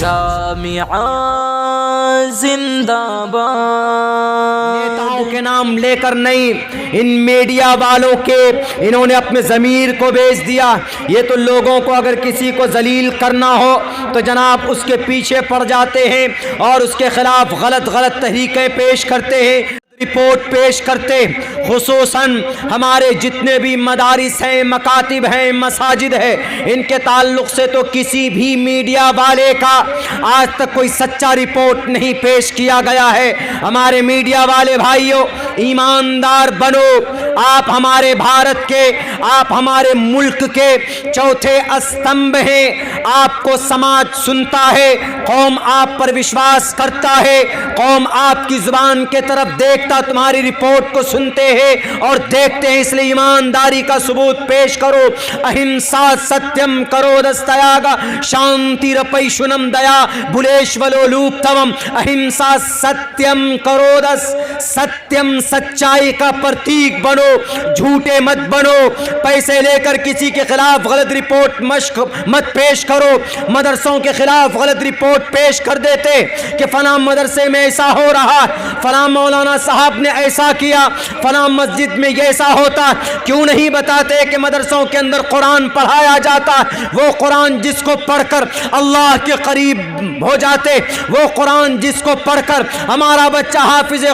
जामिया जिंदाबाद। नेताओं के नाम लेकर नहीं, इन मीडिया वालों के, इन्होंने अपने ज़मीर को बेच दिया। ये तो लोगों को अगर किसी को जलील करना हो तो जनाब उसके पीछे पड़ जाते हैं और उसके खिलाफ गलत तहरीकें पेश करते हैं, रिपोर्ट पेश करते। खुसूसन हमारे जितने भी मदारिस हैं, मकातिब हैं, मसाजिद है, इनके ताल्लुक से तो किसी भी मीडिया वाले का आज तक कोई सच्चा रिपोर्ट नहीं पेश किया गया है। हमारे मीडिया वाले भाइयों, ईमानदार बनो। आप हमारे भारत के, आप हमारे मुल्क के चौथे स्तंभ हैं। आपको समाज सुनता है, कौम आप पर विश्वास करता है, कौम आपकी जुबान के तरफ देखता, तुम्हारी रिपोर्ट को सुनते हैं और देखते हैं। इसलिए ईमानदारी का सबूत पेश करो। अहिंसा सत्यम करो दस्तयागा शांति रपैशुनम दया भुलेश्वलोलूप्तवम। अहिंसा सत्यम करो दस, सत्यम सच्चाई का प्रतीक बनो, झूठे मत बनो। पैसे लेकर किसी के खिलाफ गलत रिपोर्ट मत पेश करो। मदरसों के खिलाफ गलत रिपोर्ट पेश कर देते कि फलां मदरसे में ऐसा हो रहा, फलां मौलाना साहब ने ऐसा किया, फलां मस्जिद में ऐसा होता। क्यों नहीं बताते कि मदरसों के अंदर कुरान पढ़ाया जाता, वो कुरान जिसको पढ़कर अल्लाह के करीब हो जाते, वो कुरान जिसको पढ़कर हमारा बच्चा हाफिज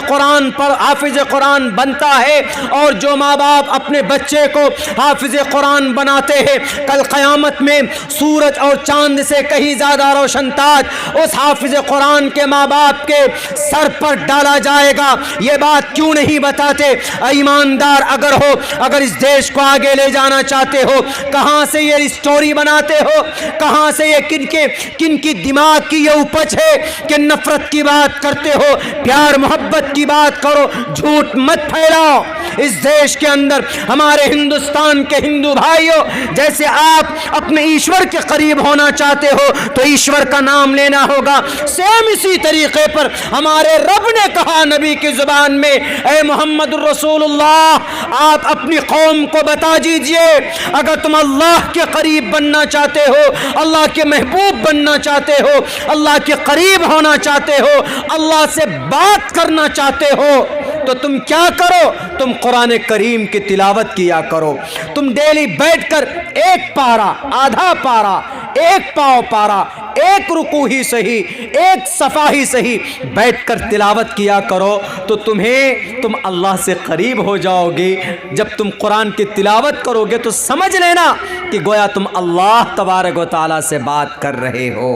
कुरान बनता है। और जो माँ बाप अपने बच्चे को हाफिज कुरान बनाते हैं, कल क़यामत में सूरज और चांद से कहीं ज़्यादा रोशन ताज उस हाफिज कुरान के माँ बाप के सर पर डाला जाएगा। ये बात क्यों नहीं बताते? ईमानदार अगर हो, अगर इस देश को आगे ले जाना चाहते हो, कहां से ये स्टोरी बनाते हो? कहां से ये किनकी दिमाग की ये उपज है कि नफरत की बात करते हो? प्यार मोहब्बत की बात करो, झूठ मत फैलाओ। इस देश के अंदर हमारे हिंदुस्तान के हिंदू भाइयों, जैसे आप अपने ईश्वर के करीब होना चाहते हो तो ईश्वर का नाम लेना होगा। सेम इसी तरीके पर हमारे रब ने कहा नबी की जुबान में, ए मोहम्मद रसूलुल्लाह, आप अपनी कौम को बता दीजिए, अगर तुम अल्लाह के करीब बनना चाहते हो, अल्लाह के महबूब बनना चाहते हो, अल्लाह के करीब होना चाहते हो, अल्लाह से बात करना चाहते हो, तो तुम क्या करो? तुम कुरान करीम की तिलावत किया करो। तुम डेली बैठकर एक पारा, आधा पारा, एक पाव पारा, एक रुकू ही सही, एक सफ़ा ही सही बैठकर तिलावत किया करो, तो तुम अल्लाह से करीब हो जाओगे। जब तुम कुरान की तिलावत करोगे तो समझ लेना कि गोया तुम अल्लाह तबारक व तआला से बात कर रहे हो।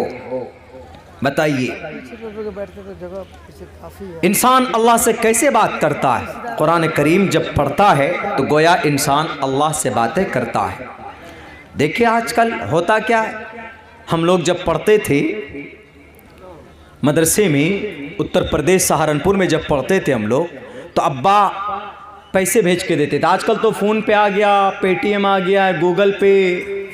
बताइए, इंसान अल्लाह से कैसे बात करता है? कुरान करीम जब पढ़ता है तो गोया इंसान अल्लाह से बातें करता है। देखिए आजकल होता क्या है, हम लोग जब पढ़ते थे मदरसे में, उत्तर प्रदेश सहारनपुर में जब पढ़ते थे हम लोग, तो अब्बा पैसे भेज के देते थे। आजकल तो फ़ोन पे आ गया, पेटीएम आ गया है, गूगल पे,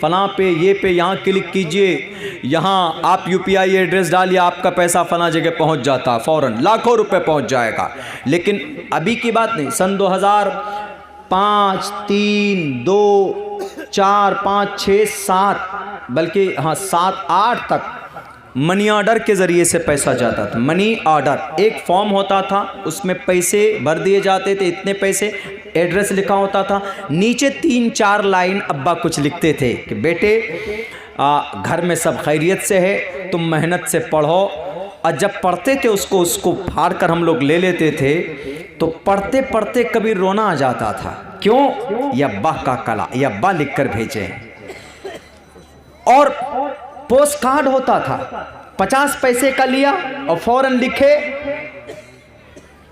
फलां पे, ये पे, यहाँ क्लिक कीजिए, यहाँ आप यूपीआई एड्रेस डालिए, आपका पैसा फलां जगह पहुँच जाता, फ़ौरन लाखों रुपए पहुँच जाएगा। लेकिन अभी की बात नहीं, सन 2005, 3, 2, 4, 5, 6, 7, बल्कि हाँ 7, 8 तक मनी ऑर्डर के ज़रिए से पैसा जाता था। मनी ऑर्डर एक फॉर्म होता था, उसमें पैसे भर दिए जाते थे, इतने पैसे, एड्रेस लिखा होता था, नीचे 3-4 लाइन अब्बा कुछ लिखते थे कि बेटे घर में सब खैरियत से है, तुम मेहनत से पढ़ो। और जब पढ़ते थे उसको फाड़ कर हम लोग ले लेते थे, तो पढ़ते पढ़ते कभी रोना आ जाता था। क्यों? ये अब्बा का कला, ये अब्बा लिख कर भेजे। और पोस्ट कार्ड होता था, 50 पैसे का लिया और फौरन लिखे।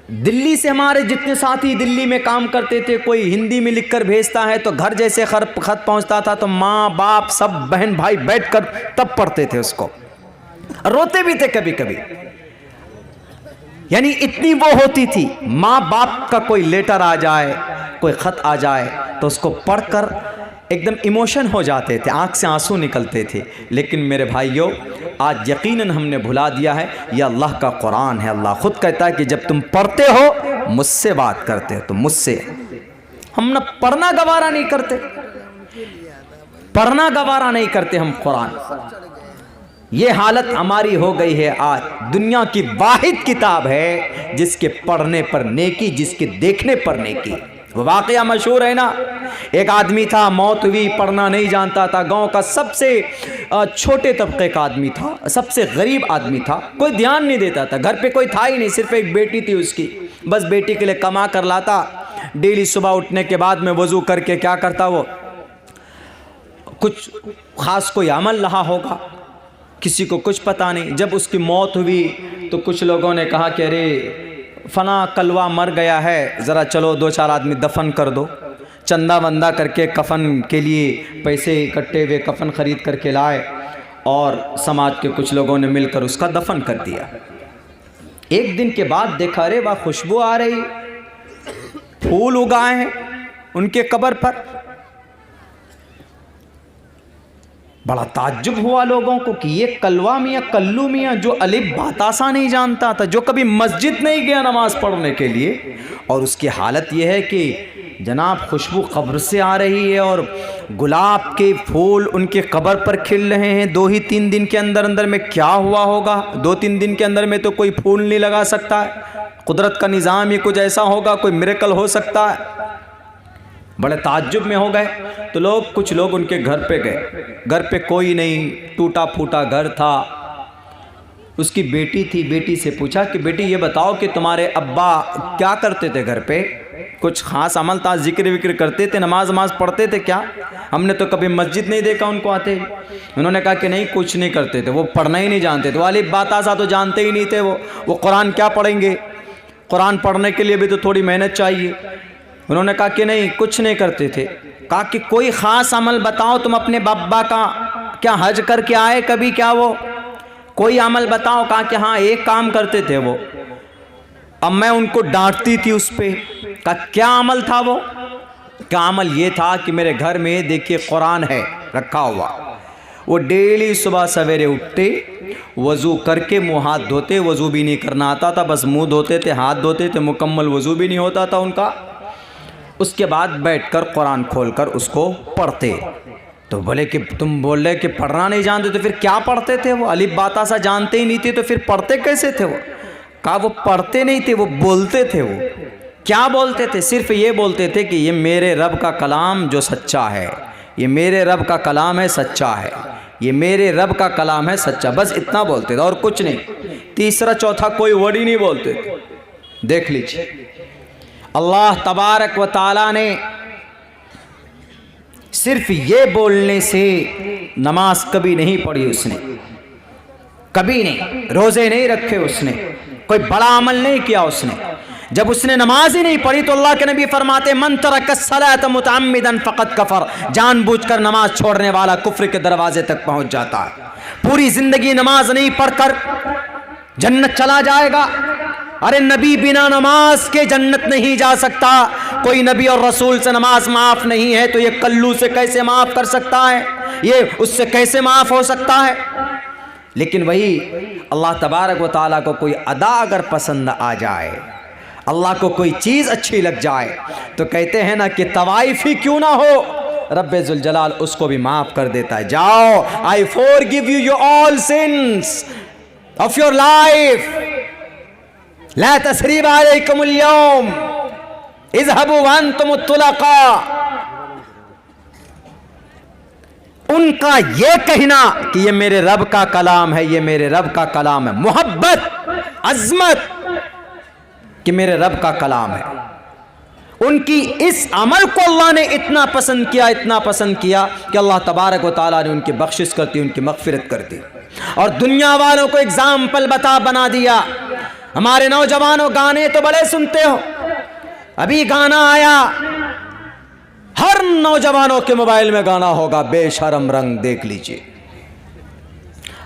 दिल्ली से हमारे जितने साथी दिल्ली में काम करते थे, कोई हिंदी में लिखकर भेजता है तो घर जैसे खत पहुंचता था तो माँ बाप सब बहन भाई बैठकर तब पढ़ते थे उसको, रोते भी थे कभी कभी। यानी इतनी वो होती थी। माँ बाप का कोई लेटर आ जाए, कोई खत आ जाए तो उसको पढ़कर एकदम इमोशन हो जाते थे, आंख से आंसू निकलते थे। लेकिन मेरे भाइयों, आज यकीनन हमने भुला दिया है, यह अल्लाह का कुरान है। अल्लाह खुद कहता है कि जब तुम पढ़ते हो मुझसे बात करते हो, तो मुझसे। हम ना पढ़ना गवारा नहीं करते, पढ़ना गवारा नहीं करते हम कुरान। ये हालत हमारी हो गई है आज। दुनिया की वाहिद किताब है जिसके पढ़ने पर नेकी, जिसके देखने पर नेकी। वो वाकया मशहूर है ना, एक आदमी था, मौत हुई, पढ़ना नहीं जानता था, गांव का सबसे छोटे तबके का आदमी था, सबसे गरीब आदमी था, कोई ध्यान नहीं देता था, घर पे कोई था ही नहीं, सिर्फ एक बेटी थी उसकी, बस बेटी के लिए कमा कर लाता। डेली सुबह उठने के बाद में वजू करके क्या करता, वो कुछ खास कोई अमल रहा होगा, किसी को कुछ पता नहीं। जब उसकी मौत हुई तो कुछ लोगों ने कहा कि अरे फना कलवा मर गया है, ज़रा चलो 2-4 आदमी दफन कर दो। चंदा वंदा करके कफन के लिए पैसे इकट्ठे हुए, कफन ख़रीद करके लाए और समाज के कुछ लोगों ने मिलकर उसका दफन कर दिया। एक दिन के बाद देखा, अरे वाह खुशबू आ रही, फूल उगाए हैं उनके कब्र पर। बड़ा ताज्जुब हुआ लोगों को कि ये कलवा मियाँ, कल्लू मियाँ, जो अलिफ बातासा नहीं जानता था, जो कभी मस्जिद नहीं गया नमाज पढ़ने के लिए, और उसकी हालत ये है कि जनाब खुशबू कब्र से आ रही है और गुलाब के फूल उनके कब्र पर खिल रहे हैं। 2 ही 3 दिन के अंदर अंदर में क्या हुआ होगा? 2-3 दिन के अंदर में तो कोई फूल नहीं लगा सकता है, कुदरत का निज़ाम ही कुछ ऐसा होगा, कोई मिरेकल हो सकता है। बड़े ताज्जुब में हो गए तो कुछ लोग उनके घर पे गए। घर पे कोई नहीं, टूटा फूटा घर था। उसकी बेटी थी, बेटी से पूछा कि बेटी ये बताओ कि तुम्हारे अब्बा क्या करते थे घर पे? कुछ ख़ास अमल था, जिक्र विक्र करते थे, नमाज पढ़ते थे क्या? हमने तो कभी मस्जिद नहीं देखा उनको आते। उन्होंने कहा कि नहीं, कुछ नहीं करते थे, वो पढ़ना ही नहीं जानते थे, वो अलिफ बात आसा तो जानते ही नहीं थे। वो कुरान क्या पढ़ेंगे? कुरान पढ़ने के लिए भी तो थोड़ी मेहनत चाहिए। उन्होंने कहा कि नहीं, कुछ नहीं करते थे। कहा कि कोई ख़ास अमल बताओ, तुम अपने बाबा का क्या हज करके आए कभी क्या? वो कोई अमल बताओ। कहा कि हाँ एक काम करते थे वो। अब मैं उनको डांटती थी उस पर। कहा क्या अमल था वो? क्या अमल ये था कि मेरे घर में देखिए कुरान है रखा हुआ, वो डेली सुबह सवेरे उठते, वज़ू करके मुँह हाथ धोते, वज़ू भी नहीं करना आता था, बस मुँह धोते थे, हाथ धोते थे, मुकम्मल वज़ू भी नहीं होता था उनका। उसके बाद बैठकर कुरान खोलकर उसको पढ़ते। तो बोले कि तुम बोल रहे कि पढ़ना नहीं जानते, तो फिर क्या पढ़ते थे? वो अलिफ बाता सा जानते ही नहीं थे, तो फिर पढ़ते कैसे थे? वो कहा वो पढ़ते नहीं थे, वो बोलते थे। वो क्या बोलते थे? सिर्फ ये बोलते थे कि ये मेरे रब का कलाम जो सच्चा है, ये मेरे रब का कलाम है, सच्चा है, ये मेरे रब का कलाम है, सच्चा। बस इतना बोलते थे और कुछ नहीं। तीसरा चौथा कोई वर्ड ही नहीं बोलते थे। देख लीजिए, अल्लाह तबारक व ताला ने सिर्फ ये बोलने से नमाज कभी नहीं पढ़ी उसने, कभी नहीं, रोज़े नहीं रखे उसने, कोई बड़ा अमल नहीं किया उसने। जब उसने नमाज ही नहीं पढ़ी तो अल्लाह के नबी फरमाते मन तरक सलात मुतअम्मिदन फ़क़द कफ़र, जानबूझकर नमाज छोड़ने वाला कुफ्र के दरवाजे तक पहुंच जाता है। पूरी ज़िंदगी नमाज नहीं पढ़कर जन्नत चला जाएगा। अरे नबी बिना नमाज के जन्नत नहीं जा सकता। कोई नबी और रसूल से नमाज माफ़ नहीं है तो ये कल्लू से कैसे माफ़ कर सकता है? ये उससे कैसे माफ़ हो सकता है? लेकिन वही अल्लाह तबारक व ताला को कोई अदा अगर पसंद आ जाए, अल्लाह को कोई चीज़ अच्छी लग जाए, तो कहते हैं ना कि तवाइफ ही क्यों ना हो, रब्बे जुल जलाल उसको भी माफ़ कर देता है। जाओ, I forgive you your all sins of your life, ला तसरीब अलैकुमुल यौम, इज़हबू व अंतुम तुलका। उनका ये कहना कि ये मेरे रब का कलाम है, ये मेरे रब का कलाम है, मोहब्बत, अजमत कि मेरे रब का कलाम है, उनकी इस अमल को अल्लाह ने इतना पसंद किया, इतना पसंद किया कि अल्लाह तबारक व ताला ने उनकी बख्शिश करती, उनकी मगफिरत करती और दुनिया वालों को एग्जाम्पल बना दिया। हमारे नौजवानों गाने तो बड़े सुनते हो, अभी गाना आया, हर नौजवानों के मोबाइल में गाना होगा बेशरम रंग, देख लीजिए,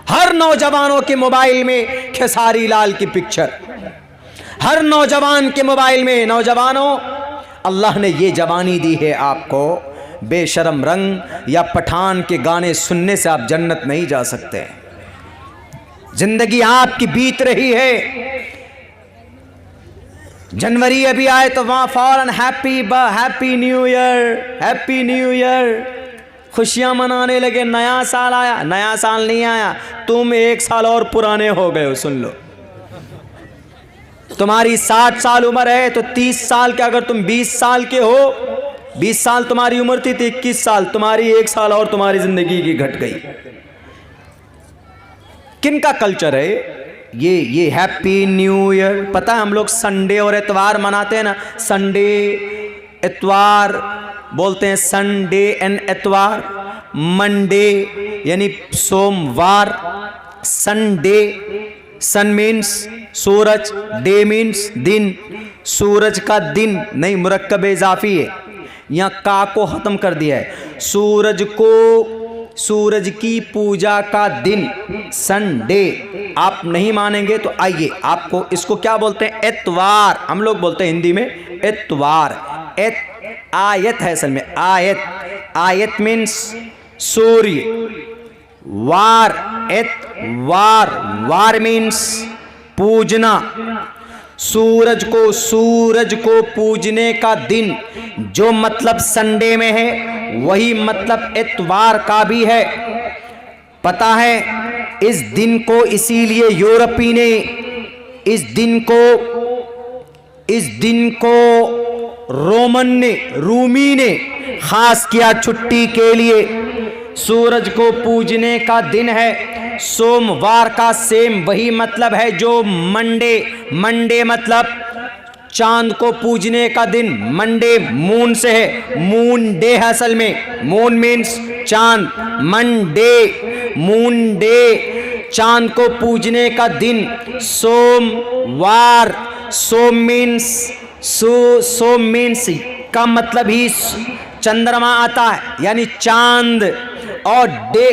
हर नौजवानों के मोबाइल में खेसारी लाल की पिक्चर, हर नौजवान के मोबाइल में। नौजवानों, अल्लाह ने ये जवानी दी है आपको, बेशरम रंग या पठान के गाने सुनने से आप जन्नत नहीं जा सकते। जिंदगी आपकी बीत रही है, जनवरी अभी आए तो वहाँ फौरन happy new year, happy new year. खुशियां मनाने लगे, नया साल आया। नया साल नहीं आया, तुम 1 साल और पुराने हो गए हो। सुन लो, तुम्हारी 60 साल उम्र है तो 30 साल के अगर तुम 20 साल के हो, 20 साल तुम्हारी उम्र थी तो 21 साल तुम्हारी, 1 साल और तुम्हारी जिंदगी की घट गई। किनका कल्चर है ये हैप्पी न्यू ईयर? पता है हम लोग संडे और इतवार मनाते हैं ना, संडे इतवार बोलते हैं, संडे एंड इतवार। मंडे यानी सोमवार, संडे, सन मीन्स सूरज, डे मीन्स दिन, सूरज का दिन नहीं, मुरक्कब इजाफी है, यहाँ का को खत्म कर दिया है। सूरज को, सूरज की पूजा का दिन संडे। आप नहीं मानेंगे तो आइए, आपको इसको क्या बोलते हैं? इतवार। हम लोग बोलते हैं हिंदी में इतवार। आयत है असल में, आयत। आयत मीन्स सूर्य, वार, इतवार, वार मीन्स पूजना। सूरज को पूजने का दिन जो मतलब संडे में है, वही मतलब इतवार का भी है। पता है इस दिन को इसीलिए यूरोपी ने इस दिन को रोमन ने, रूमी ने खास किया छुट्टी के लिए। सूरज को पूजने का दिन है। सोमवार का सेम वही मतलब है जो मंडे। मंडे मतलब चांद को पूजने का दिन। मंडे मून से है, मून डे है असल में, मून मीन्स चांद। मंडे, मून डे, चांद को पूजने का दिन। सोमवार, सोम मीन्स का मतलब ही चंद्रमा आता है यानी चांद, और डे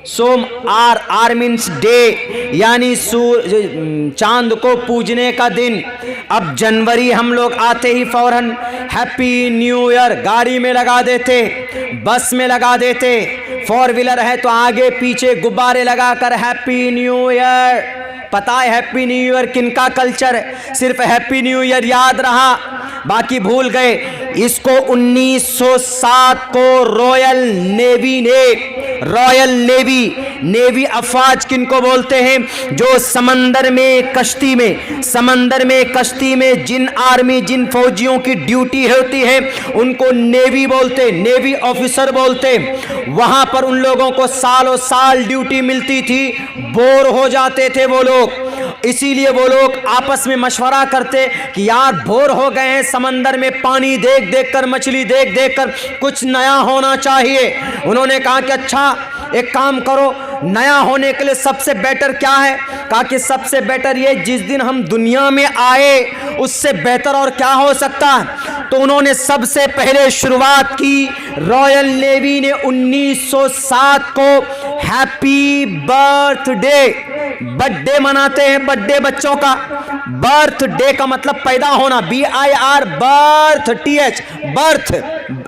सोम, आर मीन्स डे यानी चांद को पूजने का दिन। अब जनवरी हम लोग आते ही फौरन हैप्पी न्यू ईयर गाड़ी में लगा देते, बस में लगा देते, 4 व्हीलर है तो आगे पीछे गुब्बारे लगाकर हैप्पी न्यू ईयर। पता है हैप्पी न्यू ईयर किनका कल्चर है? सिर्फ हैप्पी न्यू ईयर याद रहा, बाकी भूल गए। इसको 1907 को रॉयल नेवी ने, रॉयल नेवी अफवाज किनको बोलते हैं? जो समंदर में कश्ती में जिन आर्मी, जिन फौजियों की ड्यूटी होती है उनको नेवी बोलते, नेवी ऑफिसर बोलते। वहां पर उन लोगों को सालों साल ड्यूटी मिलती थी, बोर हो जाते थे वो लोग। इसीलिए वो लोग आपस में मशवरा करते कि यार बोर हो गए हैं समंदर में, पानी देख देख कर, मछली देख देख कर, कुछ नया होना चाहिए। उन्होंने कहा कि अच्छा एक काम करो, नया होने के लिए सबसे बेटर क्या है? कहा कि सबसे बेटर ये, जिस दिन हम दुनिया में आए उससे बेहतर और क्या हो सकता है। तो उन्होंने सबसे पहले शुरुआत की, रॉयल नेवी ने 1907 को हैप्पी बर्थडे, बर्थडे मनाते हैं, बर्थडे बच्चों का। बर्थडे का मतलब पैदा होना, BIR, birth, TH, birth,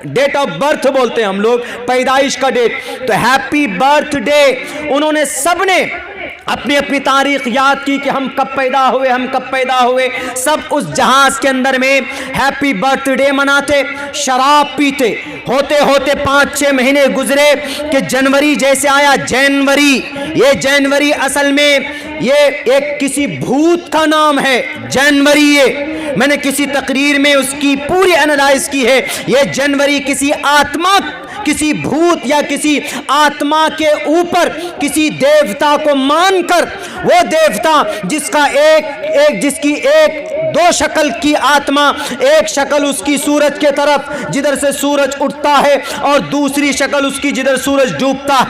date of birth बोलते हैं हम लोग, पैदाइश का डेट। तो हैप्पी बर्थडे, उन्होंने सबने अपनी अपनी तारीख याद की कि हम कब पैदा हुए। सब उस जहाज के अंदर में हैप्पी बर्थडे मनाते, शराब पीते। होते होते 5-6 महीने गुजरे कि जनवरी जैसे आया। ये जनवरी असल में ये एक किसी भूत का नाम है, जनवरी। ये मैंने किसी तकरीर में उसकी पूरी एनालाइज की है। ये जनवरी किसी आत्मा, किसी भूत या किसी आत्मा के ऊपर किसी देवता को मानकर, वो देवता जिसकी एक दो शक्ल की आत्मा, एक शक्ल उसकी सूरज के तरफ जिधर से सूरज उठता है और दूसरी शक्ल उसकी जिधर सूरज डूबता।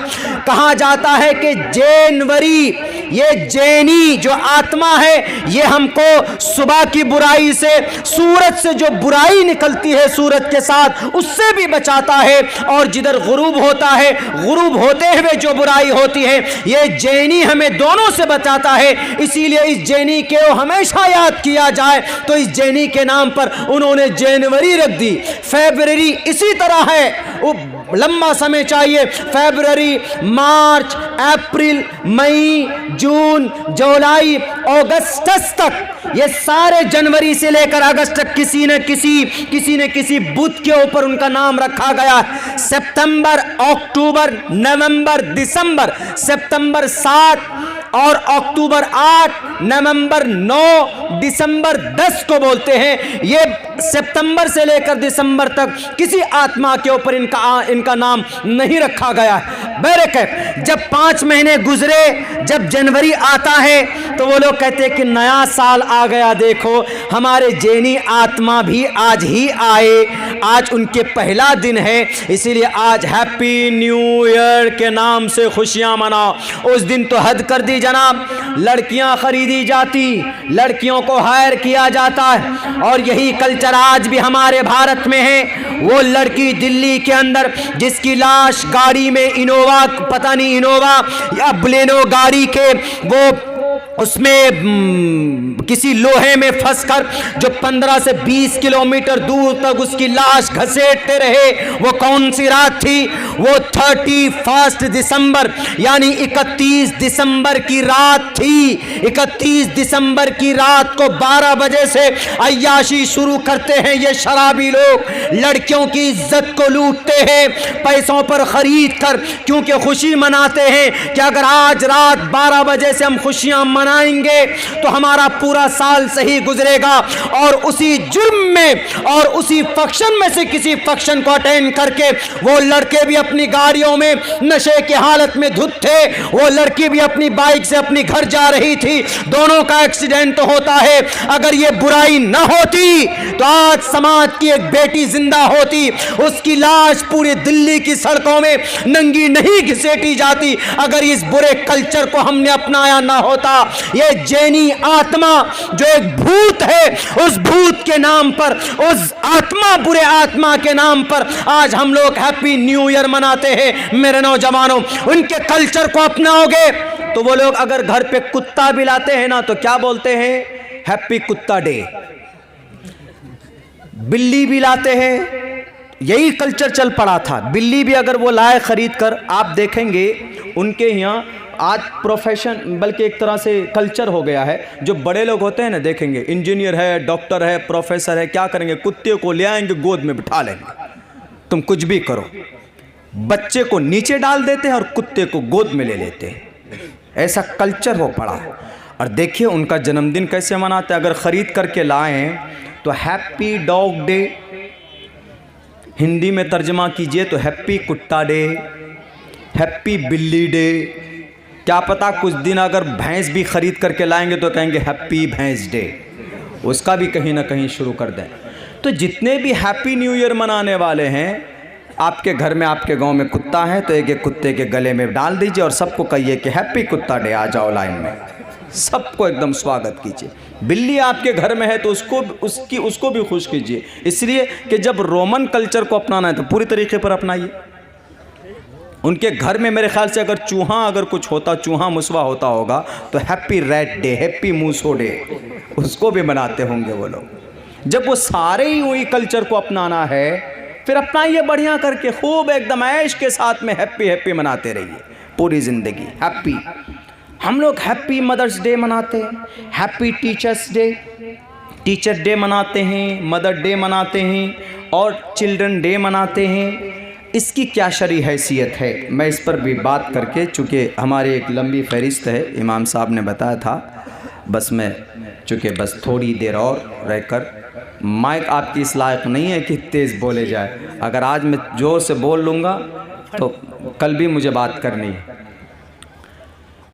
कहा जाता है कि जनवरी, ये जैनी जो आत्मा है, ये हमको सुबह की बुराई से, सूरज से जो बुराई निकलती है सूरज के साथ, उससे भी बचाता है। और जिधर गुरूब होता है, गुरूब होते हुए जो बुराई होती है, ये जैनी हमें दोनों से बचाता है। इसीलिए इस जैनी के हमेशा याद किया जाए। तो इस जैनी के नाम पर उन्होंने जनवरी रख दी। फरवरी इसी तरह है, लंबा समय चाहिए। फरवरी, मार्च, अप्रैल, मई, जून, जुलाई, अगस्त तक, ये सारे जनवरी से लेकर अगस्त तक किसी न किसी बुध के ऊपर उनका नाम रखा गया। सितंबर, अक्टूबर, नवंबर, दिसंबर। सितंबर 7 और अक्टूबर 8, नवंबर 9, दिसंबर 10 को बोलते हैं। ये सितंबर से लेकर दिसंबर तक किसी आत्मा के ऊपर इनका नाम नहीं रखा गया है। बहरकैफ जब 5 महीने गुजरे, जब जनवरी आता है तो वो लोग कहते हैं कि नया साल आ गया। देखो हमारे जैनी आत्मा भी आज ही आए, आज उनके पहला दिन है, इसीलिए आज हैप्पी न्यू ईयर के नाम से खुशियां मनाओ। उस दिन तो हद कर दी जनाब, लड़कियां खरीदी जाती, लड़कियों को हायर किया जाता है, और यही कल्चर आज भी हमारे भारत में है। वो लड़की दिल्ली के अंदर जिसकी लाश गाड़ी में इनोवा, पता नहीं इनोवा या बलेनो गाड़ी के वो उसमें किसी लोहे में फंसकर जो 15 से 20 किलोमीटर दूर तक उसकी लाश घसीटते रहे, वो कौन सी रात थी? वो 31 दिसंबर यानी 31 दिसंबर की रात थी। 31 दिसंबर की रात को 12 बजे से अय्याशी शुरू करते हैं ये शराबी लोग, लड़कियों की इज्जत को लूटते हैं पैसों पर खरीद कर, क्योंकि खुशी मनाते हैं कि अगर आज रात 12 बजे से हम खुशियां मनाएंगे तो हमारा पूरा साल सही गुजरेगा। और उसी जुर्म में और उसी फंक्शन में से किसी फंक्शन को अटेंड करके वो लड़के भी अपनी गाड़ियों में नशे की हालत में धुत थे, वो लड़की भी अपनी बाइक से अपनी घर जा रही थी, दोनों का एक्सीडेंट होता है। अगर ये बुराई न होती तो आज समाज की एक बेटी जिंदा होती, उसकी लाश पूरी दिल्ली की सड़कों में नंगी नहीं घसीटी जाती अगर इस बुरे कल्चर को हमने अपनाया ना होता। ये जैनी आत्मा जो एक भूत है, उस भूत के नाम पर, उस आत्मा, बुरे आत्मा के नाम पर आज हम लोग हैप्पी न्यू ईयर मनाते हैं। मेरे नौजवानों, उनके कल्चर को अपनाओगे तो वो लोग अगर घर पे कुत्ता भी लाते हैं ना तो क्या बोलते हैं? हैप्पी कुत्ता डे। बिल्ली भी लाते हैं, यही कल्चर चल पड़ा था। बिल्ली भी अगर वो लाए खरीद कर, आप देखेंगे उनके यहाँ आज प्रोफेशन, बल्कि एक तरह से कल्चर हो गया है। जो बड़े लोग होते हैं ना, देखेंगे इंजीनियर है, डॉक्टर है, प्रोफेसर है, क्या करेंगे? कुत्ते को ले आएंगे, गोद में बिठा लेंगे, तुम कुछ भी करो। बच्चे को नीचे डाल देते हैं और कुत्ते को गोद में ले लेते हैं। ऐसा कल्चर हो पड़ा। और देखिए उनका जन्मदिन कैसे मनाते हैं। अगर ख़रीद करके लाएं तो हैप्पी डॉग डे, हिंदी में तर्जमा कीजिए तो हैप्पी कुत्ता डे, हैप्पी बिल्ली डे। क्या पता कुछ दिन अगर भैंस भी ख़रीद करके लाएंगे तो कहेंगे हैप्पी भैंस डे, उसका भी कहीं ना कहीं शुरू कर दें। तो जितने भी हैप्पी न्यू ईयर मनाने वाले हैं, आपके घर में, आपके गांव में कुत्ता है तो एक एक कुत्ते के गले में डाल दीजिए और सबको कहिए कि हैप्पी कुत्ता डे, आ जाओ लाइन में, सबको एकदम स्वागत कीजिए। बिल्ली आपके घर में है तो उसको भी खुश कीजिए, इसलिए कि जब रोमन कल्चर को अपनाना है तो पूरी तरीके पर अपनाइए। उनके घर में मेरे ख्याल से अगर चूहा, अगर कुछ होता, चूहा मुसवा होता होगा तो हैप्पी रैट डे, हैप्पी मूसो डे, उसको भी मनाते होंगे वो लोग। जब वो सारे ही वही कल्चर को अपनाना है, फिर अपनाइए बढ़िया करके, खूब एकदम ऐश के साथ में हैप्पी हैप्पी मनाते रहिए पूरी ज़िंदगी हैप्पी। हम लोग हैप्पी मदर्स डे मनाते हैं, happy teachers day, teacher day मनाते हैं, मदर डे मनाते हैं और चिल्ड्रन डे मनाते हैं। इसकी क्या शरई हैसियत है, मैं इस पर भी बात करके, चूँकि हमारी एक लंबी फहरिस्त है, इमाम साहब ने बताया था, बस मैं चूँकि बस थोड़ी देर और रहकर, माइक आपकी इस लायक नहीं है कि तेज़ बोले जाए। अगर आज मैं ज़ोर से बोल लूँगा तो कल भी मुझे बात करनी है।